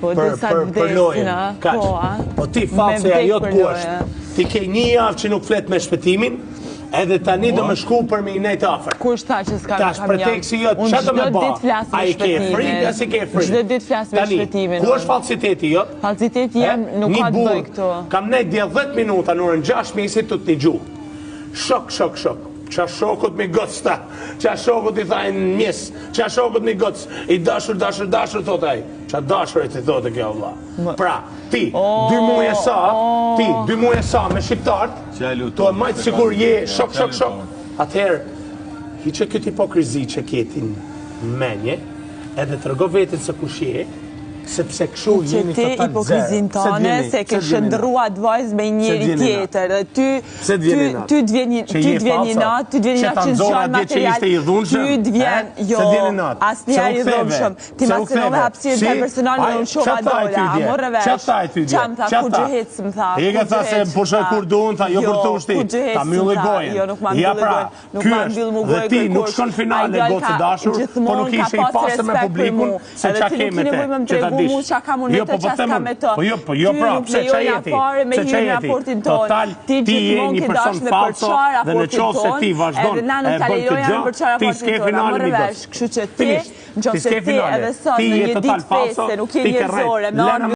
për lojën. Po ti false ajo të poshtë. Ti ke një javë që nuk flet me shpëtimin, edhe tani do më shku për me i nejtë afer. Kush tha që s'ka Tash preteksi jo, që do me ba? A i ke frikë, a si ke frikë? Çdo ditë flas me shpëtimin. Ku është falsiteti jot? Falsiteti jem nuk ka të bëj këto. Kam nejtë 10 minuta në orën 6 mesit të t'i gjuhë. Shok. Qa shokut mi gëtës ta, qa shokut i thajnë mjes, qa shokut mi gëtës, i dashur, thot aj. Qa dashurit i thote kjo vlla. Pra, ti, 2 muaj sa me shqiptartë, to e majtë sigur je shok. Atëherë, hiqe këtë hipokrizi që ketin menje, edhe të rëgo vetin se kush je, sepse këshu jeni total zero. Që ti hipokrizin tane se ke shëndrua advajz me njëri tjetër. Ty të vjen një natë që zgjan material, ty të vjen, jo, asë njerë i dhomshëm. Ti ma sënove hapsirë të personalë në unë shova dola, a morë vesh, qam tha, kur gjëhitës më tha, e ka tha se pushoj kur duhen, tha, jo kur të ushti, ta mjulli gojën. Jo, nuk ma mjulli mu gojën, dhe ti nuk shkon finale gotë të dashur, po nuk ishe i pasër me publikun, se qa keme te, që ta dish. Jo, po pra, pse qa jeti, total, ti je një person falso, dhe në qovë se ti vazhdon, e bën të gjë, ti s'ke finale një gëtë. Kështu që ti, në qovë se ti edhe sot në një ditë feste, nuk je njërzore,